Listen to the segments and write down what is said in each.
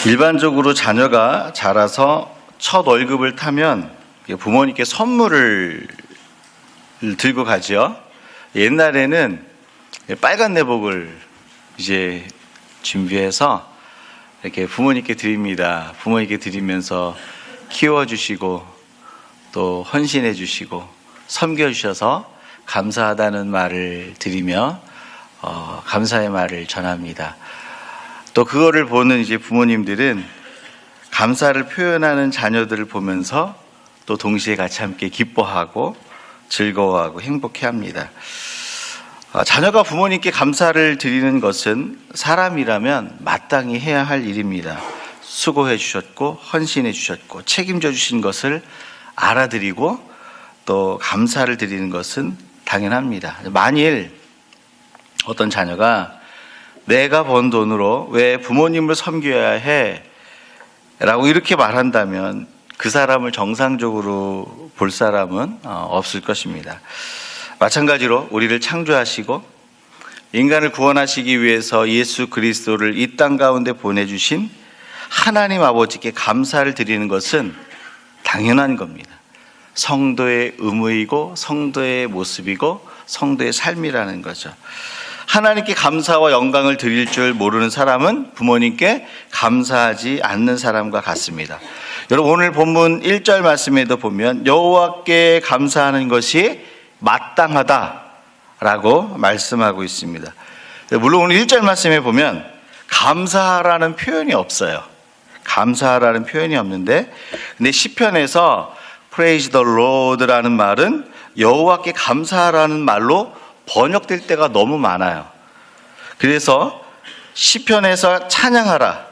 일반적으로 자녀가 자라서 첫 월급을 타면 부모님께 선물을 들고 가죠. 옛날에는 빨간 내복을 이제 준비해서 이렇게 부모님께 드립니다. 부모님께 드리면서 키워주시고 또 헌신해 주시고 섬겨주셔서 감사하다는 말을 드리며 감사의 말을 전합니다. 또 그거를 보는 이제 부모님들은 감사를 표현하는 자녀들을 보면서 또 동시에 같이 함께 기뻐하고 즐거워하고 행복해합니다. 자녀가 부모님께 감사를 드리는 것은 사람이라면 마땅히 해야 할 일입니다. 수고해 주셨고 헌신해 주셨고 책임져 주신 것을 알아드리고 또 감사를 드리는 것은 당연합니다. 만일 어떤 자녀가 내가 번 돈으로 왜 부모님을 섬겨야 해? 라고 이렇게 말한다면 그 사람을 정상적으로 볼 사람은 없을 것입니다. 마찬가지로 우리를 창조하시고 인간을 구원하시기 위해서 예수 그리스도를 이 땅 가운데 보내주신 하나님 아버지께 감사를 드리는 것은 당연한 겁니다. 성도의 의무이고 성도의 모습이고 성도의 삶이라는 거죠. 하나님께 감사와 영광을 드릴 줄 모르는 사람은 부모님께 감사하지 않는 사람과 같습니다. 여러분 오늘 본문 1절 말씀에도 보면 여호와께 감사하는 것이 마땅하다라고 말씀하고 있습니다. 물론 오늘 1절 말씀에 보면 감사하라는 표현이 없어요. 감사하라는 표현이 없는데 근데 시편에서 Praise the Lord라는 말은 여호와께 감사하라는 말로 번역될 때가 너무 많아요. 그래서 시편에서 찬양하라,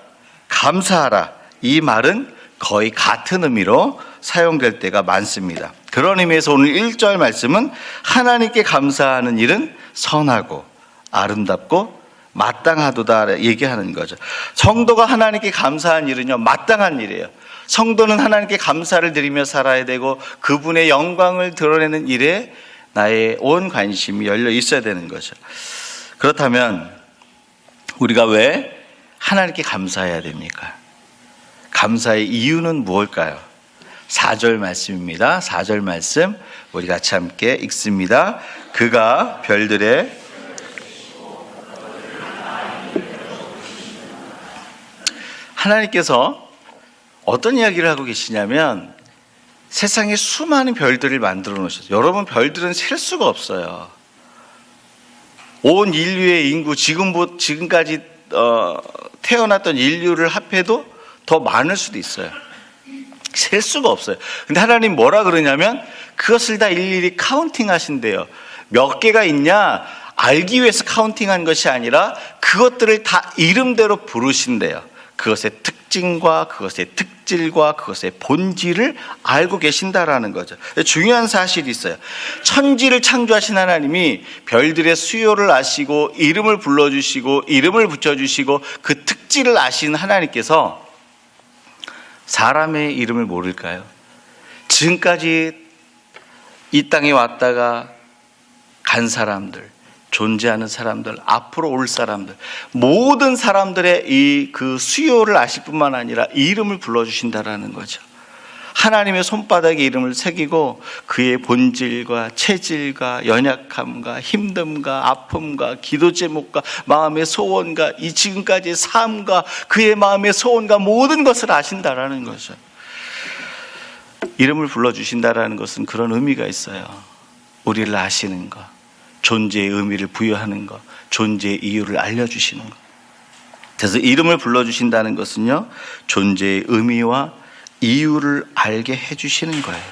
감사하라 이 말은 거의 같은 의미로 사용될 때가 많습니다. 그런 의미에서 오늘 1절 말씀은 하나님께 감사하는 일은 선하고 아름답고 마땅하도다 얘기하는 거죠. 성도가 하나님께 감사한 일은요 마땅한 일이에요. 성도는 하나님께 감사를 드리며 살아야 되고 그분의 영광을 드러내는 일에 나의 온 관심이 열려 있어야 되는 거죠. 그렇다면 우리가 왜 하나님께 감사해야 됩니까? 감사의 이유는 무엇일까요? 4절 말씀입니다. 4절 말씀 우리 같이 함께 읽습니다. 그가 별들의 하나님께서 어떤 이야기를 하고 계시냐면 세상에 수많은 별들을 만들어 놓으셨어요. 여러분 별들은 셀 수가 없어요. 온 인류의 인구 지금까지 태어났던 인류를 합해도 더 많을 수도 있어요. 셀 수가 없어요. 근데 하나님 뭐라 그러냐면 그것을 다 일일이 카운팅 하신대요. 몇 개가 있냐 알기 위해서 카운팅한 것이 아니라 그것들을 다 이름대로 부르신대요. 그것의 특징과 그것의 특질과 그것의 본질을 알고 계신다라는 거죠. 중요한 사실이 있어요. 천지를 창조하신 하나님이 별들의 수요를 아시고 이름을 불러주시고 이름을 붙여주시고 그 특질을 아시는 하나님께서 사람의 이름을 모를까요? 지금까지 이 땅에 왔다가 간 사람들, 존재하는 사람들, 앞으로 올 사람들, 모든 사람들의 그 수요를 아실 뿐만 아니라 이름을 불러주신다라는 거죠. 하나님의 손바닥에 이름을 새기고 그의 본질과 체질과 연약함과 힘듦과 아픔과 기도 제목과 마음의 소원과 이 지금까지의 삶과 그의 마음의 소원과 모든 것을 아신다라는 거죠. 이름을 불러주신다라는 것은 그런 의미가 있어요. 우리를 아시는 것, 존재의 의미를 부여하는 것, 존재의 이유를 알려주시는 것. 그래서 이름을 불러주신다는 것은요 존재의 의미와 이유를 알게 해주시는 거예요.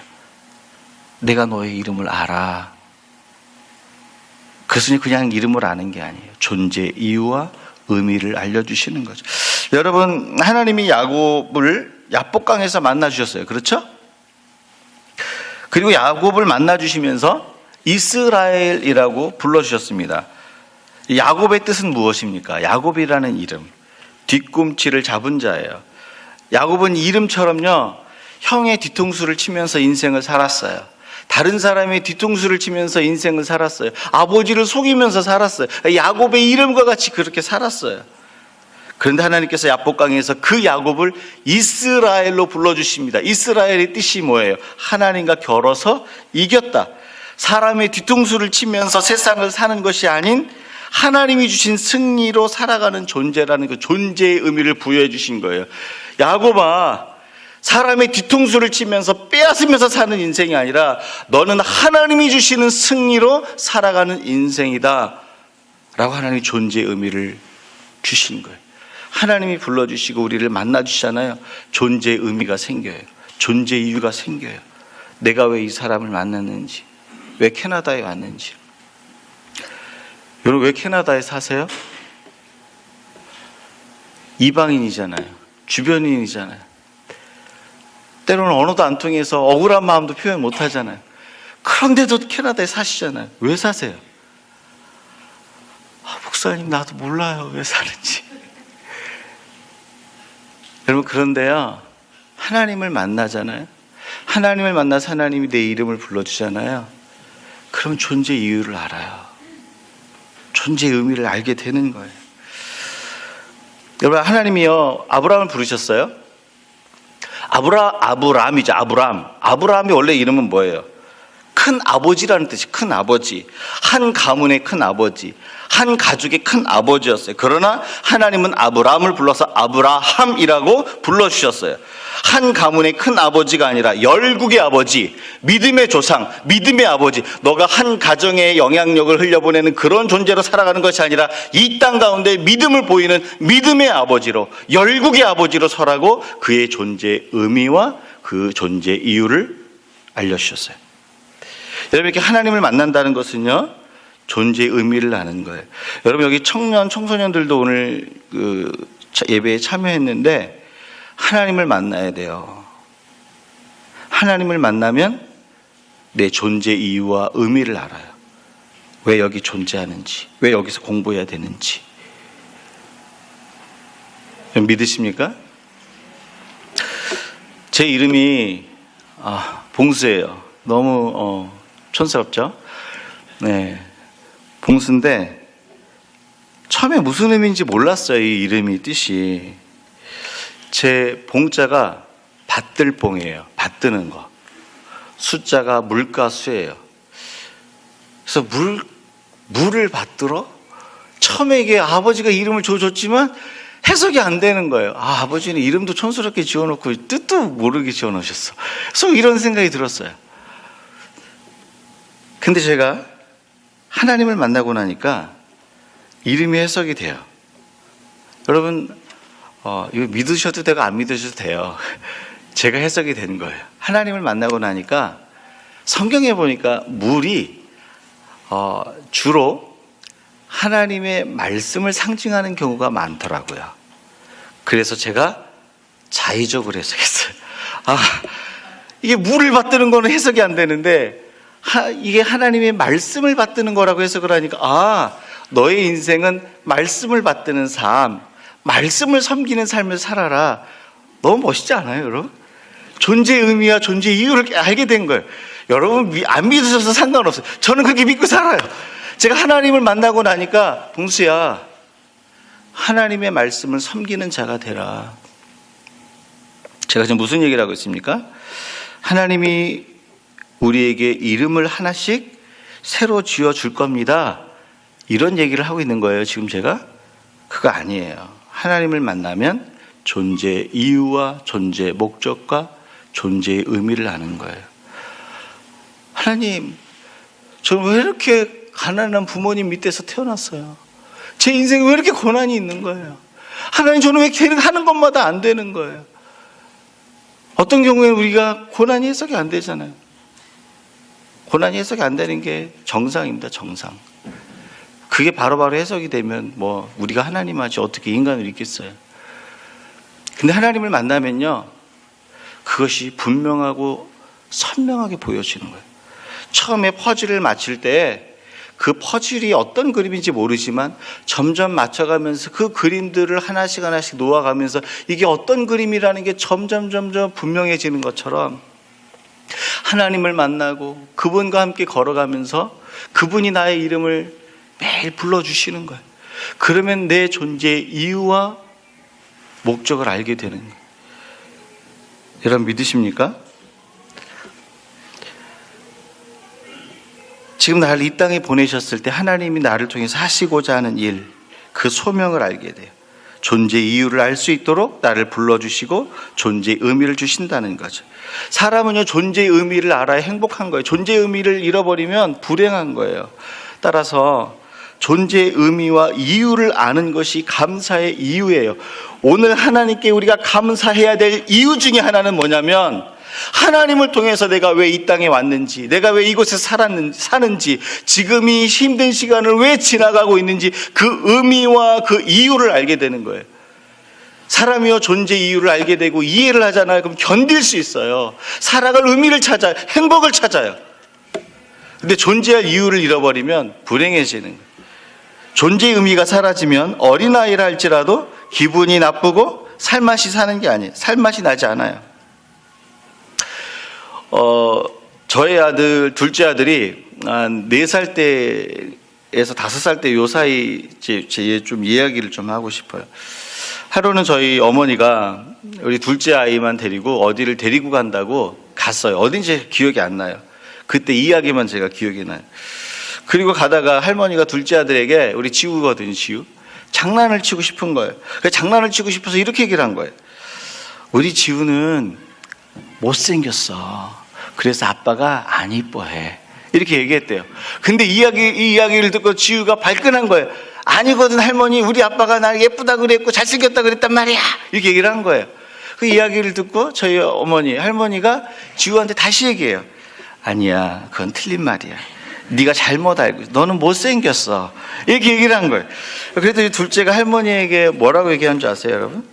내가 너의 이름을 알아. 그것은 그냥 이름을 아는 게 아니에요. 존재의 이유와 의미를 알려주시는 거죠. 여러분 하나님이 야곱을 야복강에서 만나주셨어요. 그렇죠? 그리고 야곱을 만나주시면서 이스라엘이라고 불러주셨습니다. 야곱의 뜻은 무엇입니까? 야곱이라는 이름, 뒤꿈치를 잡은 자예요. 야곱은 이름처럼요 형의 뒤통수를 치면서 인생을 살았어요. 다른 사람의 뒤통수를 치면서 인생을 살았어요. 아버지를 속이면서 살았어요. 야곱의 이름과 같이 그렇게 살았어요. 그런데 하나님께서 야복강에서 그 야곱을 이스라엘로 불러주십니다. 이스라엘의 뜻이 뭐예요? 하나님과 겨뤄서 이겼다. 사람의 뒤통수를 치면서 세상을 사는 것이 아닌 하나님이 주신 승리로 살아가는 존재라는 그 존재의 의미를 부여해 주신 거예요. 야곱아, 사람의 뒤통수를 치면서 빼앗으면서 사는 인생이 아니라 너는 하나님이 주시는 승리로 살아가는 인생이다 라고 하나님이 존재의 의미를 주신 거예요. 하나님이 불러주시고 우리를 만나주시잖아요. 존재의 의미가 생겨요. 존재의 이유가 생겨요. 내가 왜 이 사람을 만났는지, 왜 캐나다에 왔는지. 여러분, 왜 캐나다에 사세요? 이방인이잖아요. 주변인이잖아요. 때로는 언어도 안 통해서 억울한 마음도 표현 못 하잖아요. 그런데도 캐나다에 사시잖아요. 왜 사세요? 목사님, 나도 몰라요, 왜 사는지. 여러분, 그런데요, 하나님을 만나잖아요. 하나님을 만나서 하나님이 내 이름을 불러주잖아요. 그럼 존재 이유를 알아요. 존재의 의미를 알게 되는 거예요. 여러분, 하나님이요, 아브라함을 부르셨어요. 아브라함이죠. 아브라함이 원래 이름은 뭐예요? 큰 아버지라는 뜻이, 큰 아버지. 한 가문의 큰 아버지, 한 가족의 큰 아버지였어요. 그러나 하나님은 아브라함을 불러서 아브라함이라고 불러주셨어요. 한 가문의 큰 아버지가 아니라 열국의 아버지, 믿음의 조상, 믿음의 아버지. 너가 한 가정에 영향력을 흘려보내는 그런 존재로 살아가는 것이 아니라 이 땅 가운데 믿음을 보이는 믿음의 아버지로, 열국의 아버지로 서라고 그의 존재의 의미와 그 존재의 이유를 알려주셨어요. 여러분, 이렇게 하나님을 만난다는 것은요, 존재의 의미를 아는 거예요. 여러분, 여기 청소년들도 오늘 그 예배에 참여했는데 하나님을 만나야 돼요. 하나님을 만나면 내 존재 이유와 의미를 알아요. 왜 여기 존재하는지, 왜 여기서 공부해야 되는지. 믿으십니까? 제 이름이 봉수예요. 너무 촌스럽죠? 네, 봉수인데 처음에 무슨 의미인지 몰랐어요. 이 이름이 뜻이. 제 봉자가 받들봉이에요. 받드는 거. 숫자가 물과 수예요. 그래서 물을 받들어? 처음에 이게 아버지가 이름을 줘줬지만 해석이 안 되는 거예요. 아버지는 이름도 촌스럽게 지어놓고 뜻도 모르게 지어놓으셨어. 그래서 이런 생각이 들었어요. 근데 제가 하나님을 만나고 나니까 이름이 해석이 돼요. 여러분, 이거 믿으셔도 되고 안 믿으셔도 돼요. 제가 해석이 된 거예요. 하나님을 만나고 나니까 성경에 보니까 물이 주로 하나님의 말씀을 상징하는 경우가 많더라고요. 그래서 제가 자의적으로 해석했어요. 이게 물을 받드는 거는 해석이 안 되는데 이게 하나님의 말씀을 받드는 거라고 해석을 하니까 너의 인생은 말씀을 받드는 삶, 말씀을 섬기는 삶을 살아라. 너무 멋있지 않아요, 여러분? 존재의 의미와 존재의 이유를 알게 된 거예요. 여러분, 안 믿으셔서 상관없어요. 저는 그렇게 믿고 살아요. 제가 하나님을 만나고 나니까, 봉수야, 하나님의 말씀을 섬기는 자가 되라. 제가 지금 무슨 얘기를 하고 있습니까? 하나님이 우리에게 이름을 하나씩 새로 지어줄 겁니다. 이런 얘기를 하고 있는 거예요, 지금 제가? 그거 아니에요. 하나님을 만나면 존재의 이유와 존재의 목적과 존재의 의미를 아는 거예요. 하나님, 저는 왜 이렇게 가난한 부모님 밑에서 태어났어요? 제 인생에 왜 이렇게 고난이 있는 거예요? 하나님, 저는 왜 하는 것마다 안 되는 거예요? 어떤 경우에는 우리가 고난이 해석이 안 되잖아요. 고난이 해석이 안 되는 게 정상입니다, 정상. 그게 바로바로 해석이 되면 우리가 하나님 하지 어떻게 인간을 있겠어요? 근데 하나님을 만나면요, 그것이 분명하고 선명하게 보여지는 거예요. 처음에 퍼즐을 맞출 때 그 퍼즐이 어떤 그림인지 모르지만 점점 맞춰가면서 그 그림들을 하나씩 하나씩 놓아가면서 이게 어떤 그림이라는 게 점점 분명해지는 것처럼 하나님을 만나고 그분과 함께 걸어가면서 그분이 나의 이름을 매일 불러주시는 거예요. 그러면 내 존재의 이유와 목적을 알게 되는 거예요. 여러분 믿으십니까? 지금 나를 이 땅에 보내셨을 때 하나님이 나를 통해서 하시고자 하는 일, 그 소명을 알게 돼요. 존재의 이유를 알 수 있도록 나를 불러주시고 존재의 의미를 주신다는 거죠. 사람은요, 존재의 의미를 알아야 행복한 거예요. 존재의 의미를 잃어버리면 불행한 거예요. 따라서 존재의 의미와 이유를 아는 것이 감사의 이유예요. 오늘 하나님께 우리가 감사해야 될 이유 중에 하나는 뭐냐면, 하나님을 통해서 내가 왜 이 땅에 왔는지, 내가 왜 이곳에 사는지, 지금 이 힘든 시간을 왜 지나가고 있는지, 그 의미와 그 이유를 알게 되는 거예요. 사람이요, 존재 이유를 알게 되고 이해를 하잖아요. 그럼 견딜 수 있어요. 살아갈 의미를 찾아요. 행복을 찾아요. 근데 존재할 이유를 잃어버리면 불행해지는 거예요. 존재의 의미가 사라지면 어린아이라 할지라도 기분이 나쁘고 살맛이 사는 게 아니에요. 살맛이 나지 않아요. 저의 아들, 둘째 아들이 한 4살 때에서 5살 때 요 사이 좀 이야기를 좀 하고 싶어요. 하루는 저희 어머니가 우리 둘째 아이만 데리고 어디를 데리고 간다고 갔어요. 어딘지 기억이 안 나요. 그때 이야기만 제가 기억이 나요. 그리고 가다가 할머니가 둘째 아들에게, 우리 지우거든요, 지우. 장난을 치고 싶은 거예요. 장난을 치고 싶어서 이렇게 얘기를 한 거예요. 우리 지우는 못생겼어. 그래서 아빠가 안 이뻐해. 이렇게 얘기했대요. 근데 이 이야기를 듣고 지우가 발끈한 거예요. 아니거든 할머니, 우리 아빠가 날 예쁘다 그랬고 잘생겼다 그랬단 말이야. 이렇게 얘기를 한 거예요. 그 이야기를 듣고 저희 할머니가 지우한테 다시 얘기해요. 아니야, 그건 틀린 말이야. 네가 잘못 알고 있어. 너는 못생겼어. 이렇게 얘기를 한 거예요. 그래도 이 둘째가 할머니에게 뭐라고 얘기한 줄 아세요, 여러분?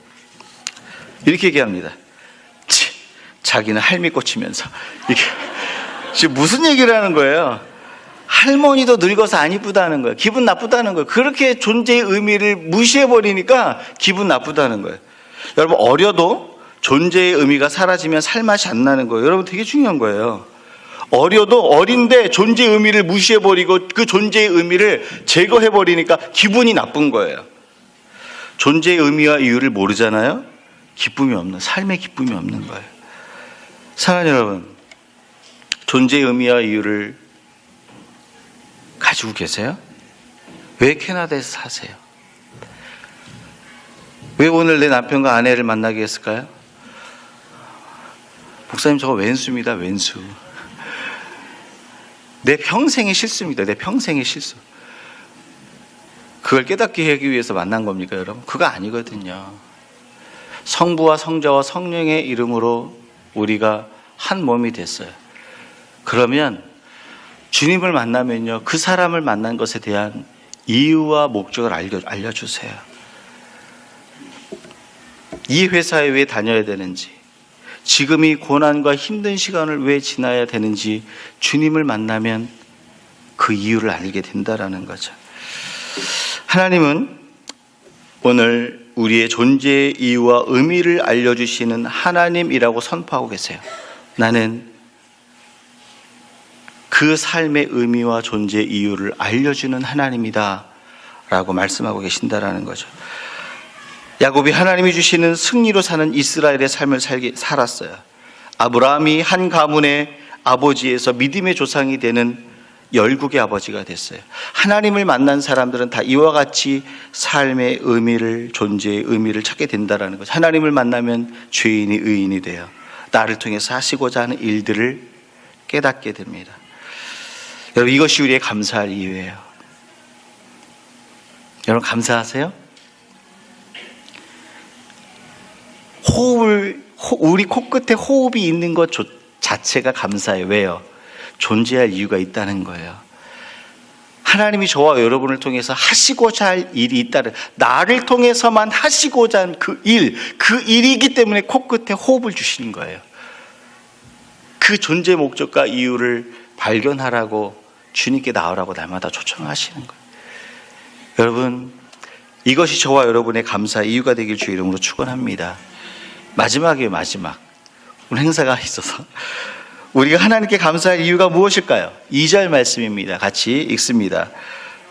이렇게 얘기합니다. 자기는 할미 꽂히면서. 이게 지금 무슨 얘기를 하는 거예요? 할머니도 늙어서 안 이쁘다는 거예요. 기분 나쁘다는 거예요. 그렇게 존재의 의미를 무시해버리니까 기분 나쁘다는 거예요. 여러분, 어려도 존재의 의미가 사라지면 살맛이 안 나는 거예요. 여러분, 되게 중요한 거예요. 어린데 존재의 의미를 무시해버리고 그 존재의 의미를 제거해버리니까 기분이 나쁜 거예요. 존재의 의미와 이유를 모르잖아요. 삶의 기쁨이 없는 거예요. 사랑하는 여러분, 존재의 의미와 이유를 가지고 계세요? 왜 캐나다에서 사세요? 왜 오늘 내 남편과 아내를 만나게 했을까요? 목사님, 저거 왼수입니다, 왼수. 내 평생의 실수입니다. 내 평생의 실수. 그걸 깨닫게 하기 위해서 만난 겁니까, 여러분? 그거 아니거든요. 성부와 성자와 성령의 이름으로 우리가 한 몸이 됐어요. 그러면 주님을 만나면요, 그 사람을 만난 것에 대한 이유와 목적을 알려주세요. 이 회사에 왜 다녀야 되는지, 지금 이 고난과 힘든 시간을 왜 지나야 되는지 주님을 만나면 그 이유를 알게 된다라는 거죠. 하나님은 오늘 우리의 존재의 이유와 의미를 알려주시는 하나님이라고 선포하고 계세요. 나는 그 삶의 의미와 존재의 이유를 알려주는 하나님이다 라고 말씀하고 계신다라는 거죠. 야곱이 하나님이 주시는 승리로 사는 이스라엘의 삶을 살았어요. 아브라함이 한 가문의 아버지에서 믿음의 조상이 되는 열국의 아버지가 됐어요. 하나님을 만난 사람들은 다 이와 같이 삶의 의미를, 존재의 의미를 찾게 된다는 거죠. 하나님을 만나면 죄인이 의인이 돼요. 나를 통해서 하시고자 하는 일들을 깨닫게 됩니다. 여러분, 이것이 우리의 감사할 이유예요. 여러분, 감사하세요? 우리 코끝에 호흡이 있는 것 자체가 감사해요. 왜요? 존재할 이유가 있다는 거예요. 하나님이 저와 여러분을 통해서 하시고자 할 일이 있다는, 나를 통해서만 하시고자 한 그 일이기 때문에 코끝에 호흡을 주시는 거예요. 그 존재 목적과 이유를 발견하라고 주님께 나오라고 날마다 초청하시는 거예요. 여러분, 이것이 저와 여러분의 감사의 이유가 되길 주 이름으로 축원합니다. 마지막이에요, 마지막. 오늘 행사가 있어서 우리가 하나님께 감사할 이유가 무엇일까요? 2절 말씀입니다. 같이 읽습니다.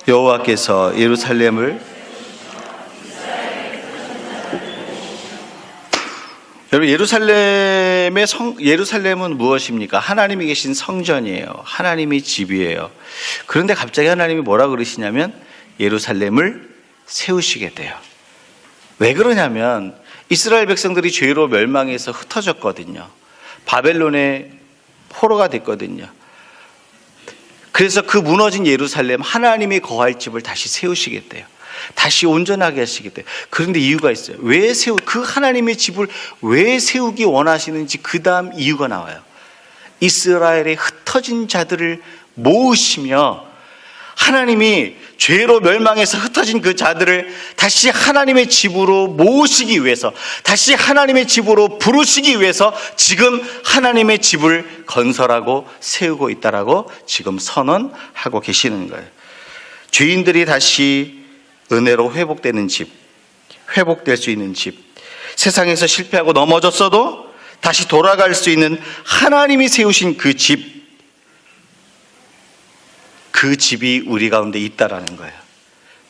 여호와께서 예루살렘을 여러분, 예루살렘은 무엇입니까? 하나님이 계신 성전이에요. 하나님의 집이에요. 그런데 갑자기 하나님이 뭐라 그러시냐면 예루살렘을 세우시게 돼요. 왜 그러냐면 이스라엘 백성들이 죄로 멸망해서 흩어졌거든요. 바벨론의 포로가 됐거든요. 그래서 그 무너진 예루살렘, 하나님이 거할 집을 다시 세우시겠대요. 다시 온전하게 하시겠대요. 그런데 이유가 있어요. 그 하나님의 집을 왜 세우기 원하시는지 그 다음 이유가 나와요. 이스라엘의 흩어진 자들을 모으시며 하나님이 죄로 멸망해서 흩어진 그 자들을 다시 하나님의 집으로 모으시기 위해서, 다시 하나님의 집으로 부르시기 위해서 지금 하나님의 집을 건설하고 세우고 있다라고 지금 선언하고 계시는 거예요. 죄인들이 다시 은혜로 회복되는 집, 회복될 수 있는 집, 세상에서 실패하고 넘어졌어도 다시 돌아갈 수 있는 하나님이 세우신 그 집, 그 집이 우리 가운데 있다라는 거예요.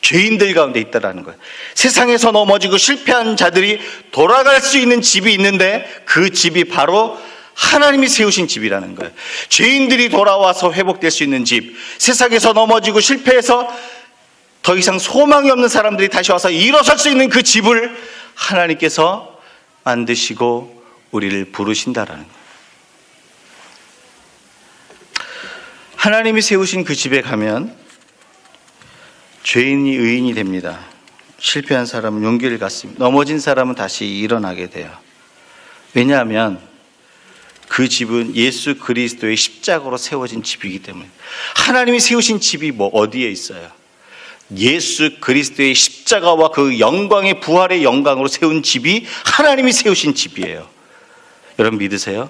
죄인들 가운데 있다라는 거예요. 세상에서 넘어지고 실패한 자들이 돌아갈 수 있는 집이 있는데 그 집이 바로 하나님이 세우신 집이라는 거예요. 죄인들이 돌아와서 회복될 수 있는 집, 세상에서 넘어지고 실패해서 더 이상 소망이 없는 사람들이 다시 와서 일어설 수 있는 그 집을 하나님께서 만드시고 우리를 부르신다라는 거예요. 하나님이 세우신 그 집에 가면 죄인이 의인이 됩니다. 실패한 사람은 용기를 갖습니다. 넘어진 사람은 다시 일어나게 돼요. 왜냐하면 그 집은 예수 그리스도의 십자가로 세워진 집이기 때문에. 하나님이 세우신 집이 어디에 있어요? 예수 그리스도의 십자가와 그 영광의 부활의 영광으로 세운 집이 하나님이 세우신 집이에요. 여러분 믿으세요?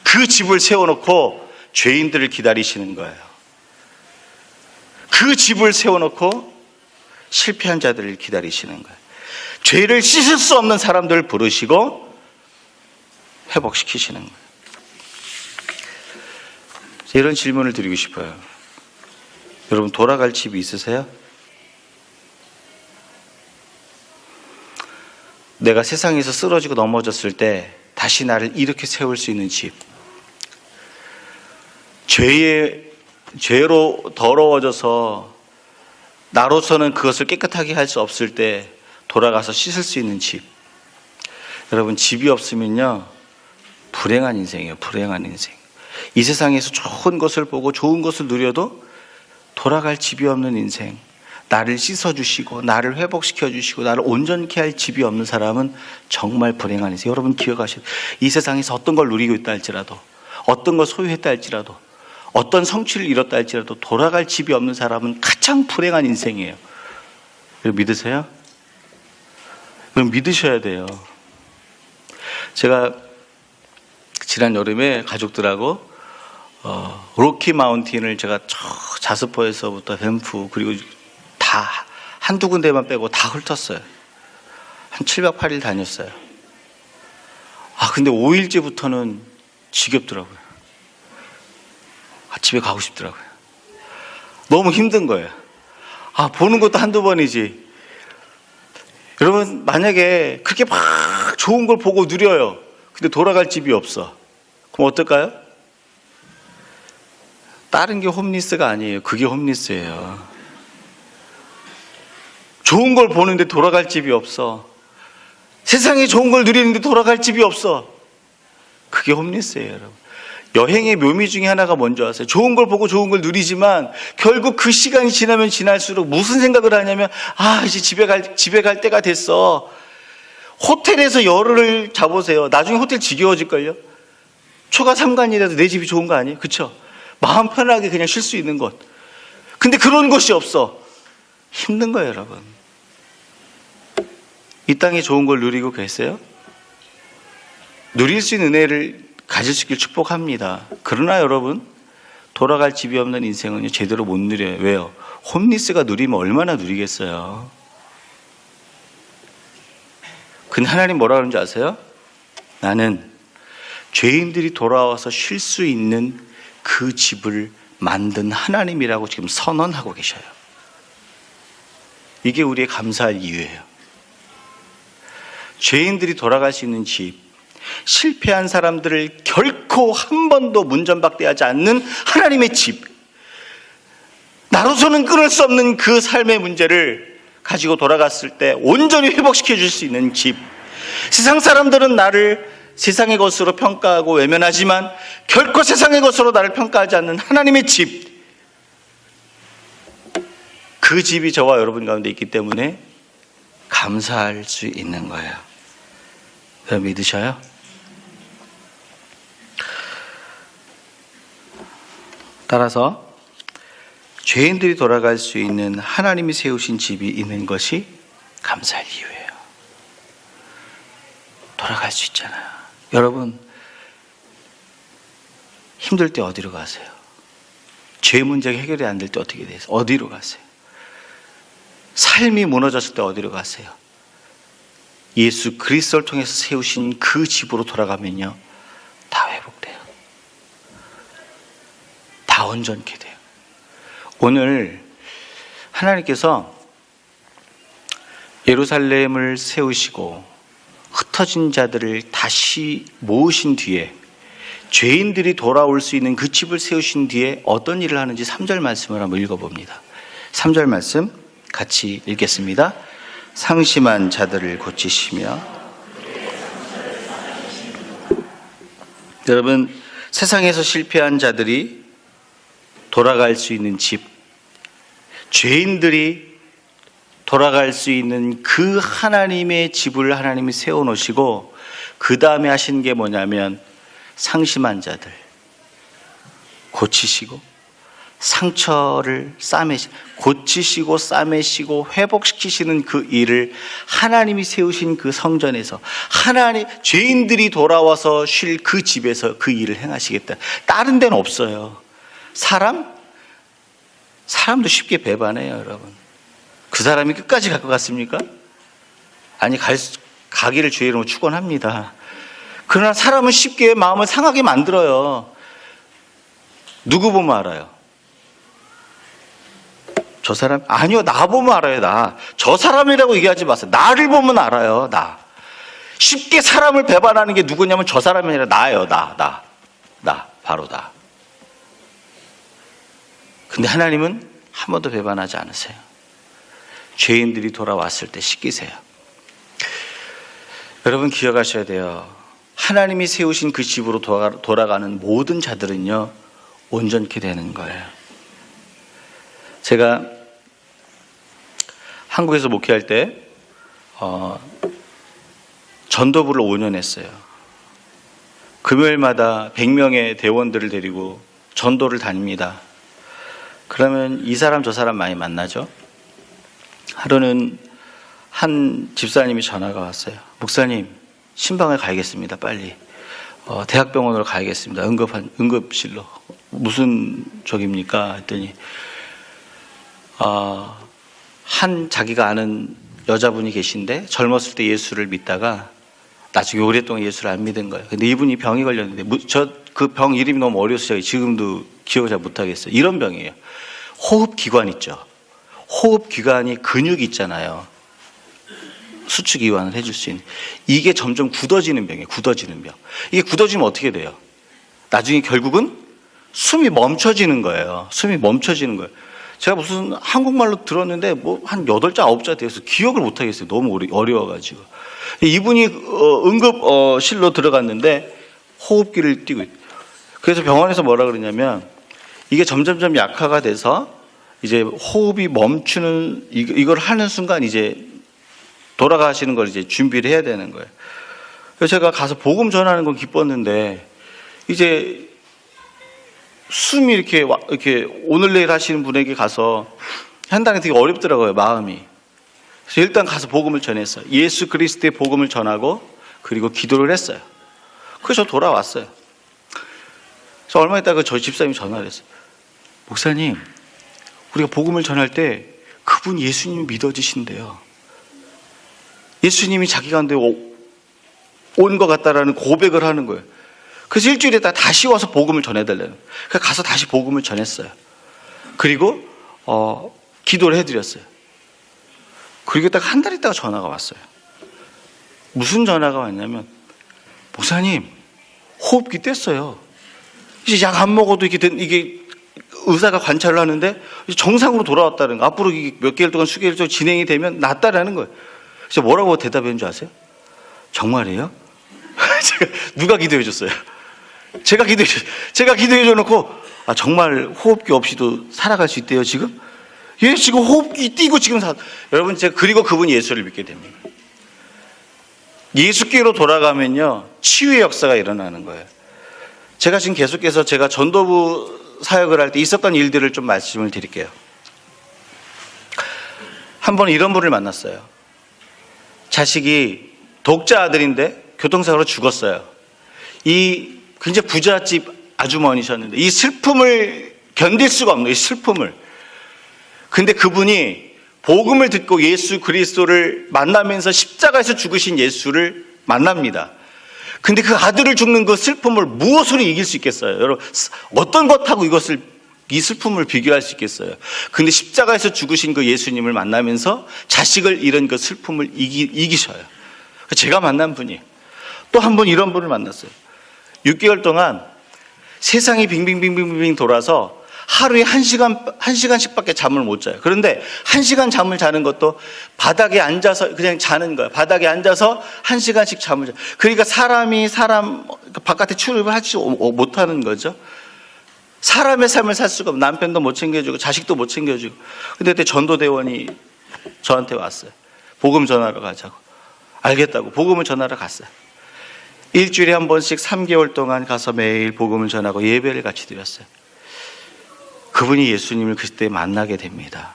그 집을 세워놓고 죄인들을 기다리시는 거예요. 그 집을 세워놓고 실패한 자들을 기다리시는 거예요. 죄를 씻을 수 없는 사람들을 부르시고 회복시키시는 거예요. 이런 질문을 드리고 싶어요. 여러분, 돌아갈 집이 있으세요? 내가 세상에서 쓰러지고 넘어졌을 때 다시 나를 일으켜 세울 수 있는 집, 죄로 더러워져서 나로서는 그것을 깨끗하게 할 수 없을 때 돌아가서 씻을 수 있는 집. 여러분, 집이 없으면요 불행한 인생이에요. 불행한 인생. 이 세상에서 좋은 것을 보고 좋은 것을 누려도 돌아갈 집이 없는 인생, 나를 씻어주시고 나를 회복시켜주시고 나를 온전케 할 집이 없는 사람은 정말 불행한 인생. 여러분 기억하셔야 돼요. 이 세상에서 어떤 걸 누리고 있다 할지라도, 어떤 걸 소유했다 할지라도, 어떤 성취를 이뤘다 할지라도 돌아갈 집이 없는 사람은 가장 불행한 인생이에요. 믿으세요? 그럼 믿으셔야 돼요. 제가 지난 여름에 가족들하고 로키 마운틴을 제가 자스퍼에서부터 밴프 그리고 다 한두 군데만 빼고 다 훑었어요. 한 7박 8일 다녔어요. 근데 5일째부터는 지겹더라고요. 집에 가고 싶더라고요. 너무 힘든 거예요. 보는 것도 한두 번이지. 여러분, 만약에 그렇게 막 좋은 걸 보고 누려요. 근데 돌아갈 집이 없어. 그럼 어떨까요? 다른 게 홈리스가 아니에요. 그게 홈리스예요. 좋은 걸 보는데 돌아갈 집이 없어. 세상에 좋은 걸 누리는데 돌아갈 집이 없어. 그게 홈리스예요, 여러분. 여행의 묘미 중에 하나가 뭔지 아세요? 좋은 걸 보고 좋은 걸 누리지만 결국 그 시간이 지나면 지날수록 무슨 생각을 하냐면 이제 집에 갈 때가 됐어. 호텔에서 열흘을 자보세요. 나중에 호텔 지겨워질걸요? 초가 3간이라도 내 집이 좋은 거 아니에요? 그쵸? 마음 편하게 그냥 쉴 수 있는 곳. 근데 그런 곳이 없어. 힘든 거예요, 여러분. 이 땅에 좋은 걸 누리고 계세요? 누릴 수 있는 은혜를 가질 수 있길 축복합니다. 그러나 여러분, 돌아갈 집이 없는 인생은 제대로 못 누려요. 왜요? 홈리스가 누리면 얼마나 누리겠어요? 근데 하나님 뭐라 그러는지 아세요? 나는 죄인들이 돌아와서 쉴 수 있는 그 집을 만든 하나님이라고 지금 선언하고 계셔요. 이게 우리의 감사할 이유예요. 죄인들이 돌아갈 수 있는 집, 실패한 사람들을 결코 한 번도 문전박대하지 않는 하나님의 집, 나로서는 끊을 수 없는 그 삶의 문제를 가지고 돌아갔을 때 온전히 회복시켜 줄 수 있는 집, 세상 사람들은 나를 세상의 것으로 평가하고 외면하지만 결코 세상의 것으로 나를 평가하지 않는 하나님의 집, 그 집이 저와 여러분 가운데 있기 때문에 감사할 수 있는 거예요. 여러분 믿으셔요? 따라서 죄인들이 돌아갈 수 있는 하나님이 세우신 집이 있는 것이 감사할 이유예요. 돌아갈 수 있잖아요. 여러분 힘들 때 어디로 가세요? 죄 문제가 해결이 안 될 때 어떻게 돼요? 어디로 가세요? 삶이 무너졌을 때 어디로 가세요? 예수 그리스도를 통해서 세우신 그 집으로 돌아가면요, 다 회복돼요. 다 온전케 돼요. 오늘 하나님께서 예루살렘을 세우시고 흩어진 자들을 다시 모으신 뒤에 죄인들이 돌아올 수 있는 그 집을 세우신 뒤에 어떤 일을 하는지 3절 말씀을 한번 읽어봅니다. 3절 말씀 같이 읽겠습니다. 상심한 자들을 고치시며. 여러분, 세상에서 실패한 자들이 돌아갈 수 있는 집, 죄인들이 돌아갈 수 있는 그 하나님의 집을 하나님이 세워놓으시고 그 다음에 하신 게 뭐냐면 상심한 자들 고치시고 상처를 고치시고 싸매시고 회복시키시는 그 일을 하나님이 세우신 그 성전에서 죄인들이 돌아와서 쉴 그 집에서 그 일을 행하시겠다. 다른 데는 없어요. 사람도 쉽게 배반해요, 여러분. 그 사람이 끝까지 갈 것 같습니까? 아니, 가기를 주의 이름으로 축원합니다. 그러나 사람은 쉽게 마음을 상하게 만들어요. 누구 보면 알아요? 저 사람? 아니요, 나 보면 알아요. 저 사람이라고 얘기하지 마세요. 나를 보면 알아요. 쉽게 사람을 배반하는 게 누구냐면 저 사람이 아니라 나예요. 바로 나. 근데 하나님은 한 번도 배반하지 않으세요. 죄인들이 돌아왔을 때 씻기세요. 여러분 기억하셔야 돼요. 하나님이 세우신 그 집으로 돌아가는 모든 자들은요, 온전케 되는 거예요. 제가 한국에서 목회할 때 전도부를 5년 했어요. 금요일마다 100명의 대원들을 데리고 전도를 다닙니다. 그러면 이 사람 저 사람 많이 만나죠. 하루는 한 집사님이 전화가 왔어요. 목사님, 신방을 가야겠습니다. 빨리 대학병원으로 가야겠습니다. 응급실로. 무슨 적입니까? 했더니 자기가 아는 여자분이 계신데 젊었을 때 예수를 믿다가 나중에 오랫동안 예수를 안 믿은 거예요. 근데 이분이 병이 걸렸는데 그 병 이름이 너무 어려서 제가 지금도 기억을 잘 못하겠어요. 이런 병이에요. 호흡기관 있죠. 호흡기관이 근육이 있잖아요. 수축 이완을 해줄 수 있는. 이게 점점 굳어지는 병이에요. 굳어지는 병. 이게 굳어지면 어떻게 돼요? 나중에 결국은 숨이 멈춰지는 거예요. 제가 무슨 한국말로 들었는데 한 8자 9자 돼서 기억을 못 하겠어요. 너무 어려워가지고. 이분이 응급실로 들어갔는데 호흡기를 띄고 있어요. 그래서 병원에서 뭐라 그러냐면 이게 점점점 약화가 돼서 이제 호흡이 멈추는 이걸 하는 순간 이제 돌아가시는 걸 이제 준비를 해야 되는 거예요. 그래서 제가 가서 복음 전하는 건 기뻤는데 이제 숨이 이렇게 오늘 내일 하시는 분에게 가서 한다는 게 되게 어렵더라고요, 마음이. 그래서 일단 가서 복음을 전했어요. 예수 그리스도의 복음을 전하고 그리고 기도를 했어요. 그래서 돌아왔어요. 그래서 얼마 있다가 저희 집사님이 전화를 했어요. 목사님, 우리가 복음을 전할 때 그분 예수님이 믿어지신대요. 예수님이 자기 가운데 온 것 같다라는 고백을 하는 거예요. 그래서 일주일에 다시 와서 복음을 전해달라는 거예요. 그래서 가서 다시 복음을 전했어요. 그리고 기도를 해드렸어요. 그리고 딱 한 달 있다가 전화가 왔어요. 무슨 전화가 왔냐면, 목사님, 호흡기 뗐어요. 이제 약 안 먹어도 이게 의사가 관찰을 하는데 정상으로 돌아왔다는 거. 앞으로 몇 개월 동안 수개월 동안 진행이 되면 낫다라는 거예요. 그래서 뭐라고 대답했는 줄 아세요? 정말이에요? 누가 기도해 줬어요? 제가 기도해 줘 놓고, 정말 호흡기 없이도 살아갈 수 있대요, 지금? 예, 지금 호흡기 띄고 지금 여러분, 그리고 그분이 예수를 믿게 됩니다. 예수께로 돌아가면요, 치유의 역사가 일어나는 거예요. 제가 지금 계속해서 제가 전도부 사역을 할 때 있었던 일들을 좀 말씀을 드릴게요. 한 번 이런 분을 만났어요. 자식이 독자 아들인데 교통사고로 죽었어요. 이 굉장히 부잣집 아주머니셨는데 이 슬픔을 견딜 수가 없는, 이 슬픔을. 근데 그분이 복음을 듣고 예수 그리스도를 만나면서 십자가에서 죽으신 예수를 만납니다. 근데 그 아들을 죽는 그 슬픔을 무엇으로 이길 수 있겠어요? 여러분, 어떤 것하고 이 슬픔을 비교할 수 있겠어요? 근데 십자가에서 죽으신 그 예수님을 만나면서 자식을 잃은 그 슬픔을 이기셔요. 제가 만난 분이에요. 또 한 번 이런 분을 만났어요. 6개월 동안 세상이 빙빙빙빙 돌아서 하루에 1시간씩밖에 잠을 못 자요. 그런데 1시간 잠을 자는 것도 바닥에 앉아서 그냥 자는 거예요. 바닥에 앉아서 1시간씩 잠을 자요. 그러니까 사람 바깥에 출입을 하지 못하는 거죠. 사람의 삶을 살 수가 없고, 남편도 못 챙겨주고 자식도 못 챙겨주고. 근데 그때 전도대원이 저한테 왔어요. 복음 전하러 가자고. 알겠다고 복음을 전하러 갔어요. 일주일에 한 번씩 3개월 동안 가서 매일 복음을 전하고 예배를 같이 드렸어요. 그분이 예수님을 그때 만나게 됩니다.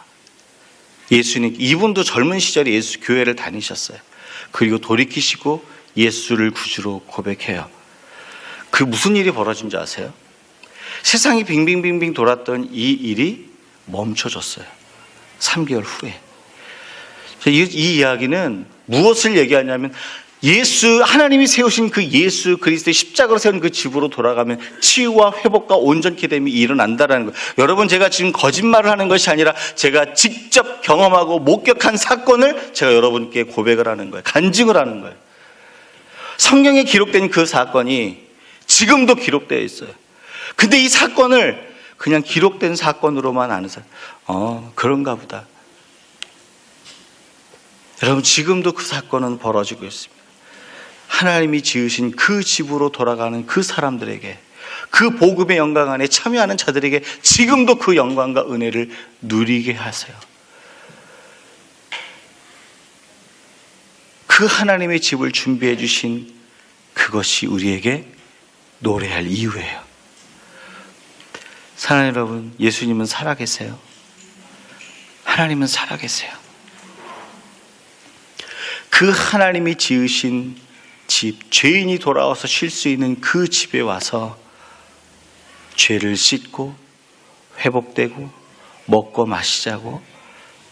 이분도 젊은 시절에 예수 교회를 다니셨어요. 그리고 돌이키시고 예수를 구주로 고백해요. 그 무슨 일이 벌어진 줄 아세요? 세상이 빙빙빙빙 돌았던 이 일이 멈춰졌어요. 3개월 후에. 이 이야기는 무엇을 얘기하냐면, 하나님이 세우신 그 예수 그리스도의 십자가로 세운 그 집으로 돌아가면 치유와 회복과 온전케 됨이 일어난다라는 거예요. 여러분, 제가 지금 거짓말을 하는 것이 아니라 제가 직접 경험하고 목격한 사건을 제가 여러분께 고백을 하는 거예요. 간증을 하는 거예요. 성경에 기록된 그 사건이 지금도 기록되어 있어요. 근데 이 사건을 그냥 기록된 사건으로만 아는 사람, 그런가 보다. 여러분, 지금도 그 사건은 벌어지고 있습니다. 하나님이 지으신 그 집으로 돌아가는 그 사람들에게, 그 복음의 영광 안에 참여하는 자들에게 지금도 그 영광과 은혜를 누리게 하세요. 그 하나님의 집을 준비해 주신 그것이 우리에게 노래할 이유예요. 사랑하는 여러분, 예수님은 살아계세요. 하나님은 살아계세요. 그 하나님이 지으신 집, 죄인이 돌아와서 쉴 수 있는 그 집에 와서 죄를 씻고 회복되고 먹고 마시자고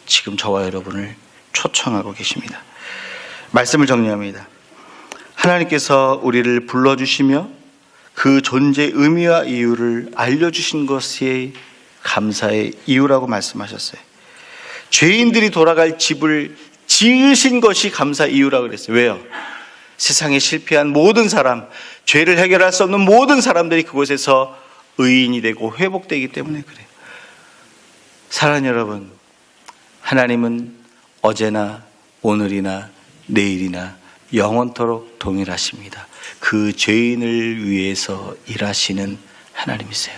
지금 저와 여러분을 초청하고 계십니다. 말씀을 정리합니다. 하나님께서 우리를 불러주시며 그 존재의 의미와 이유를 알려주신 것이 감사의 이유라고 말씀하셨어요. 죄인들이 돌아갈 집을 지으신 것이 감사의 이유라고 그랬어요. 왜요? 세상에 실패한 모든 사람, 죄를 해결할 수 없는 모든 사람들이 그곳에서 의인이 되고 회복되기 때문에 그래요. 사랑하는 여러분, 하나님은 어제나 오늘이나 내일이나 영원토록 동일하십니다. 그 죄인을 위해서 일하시는 하나님이세요.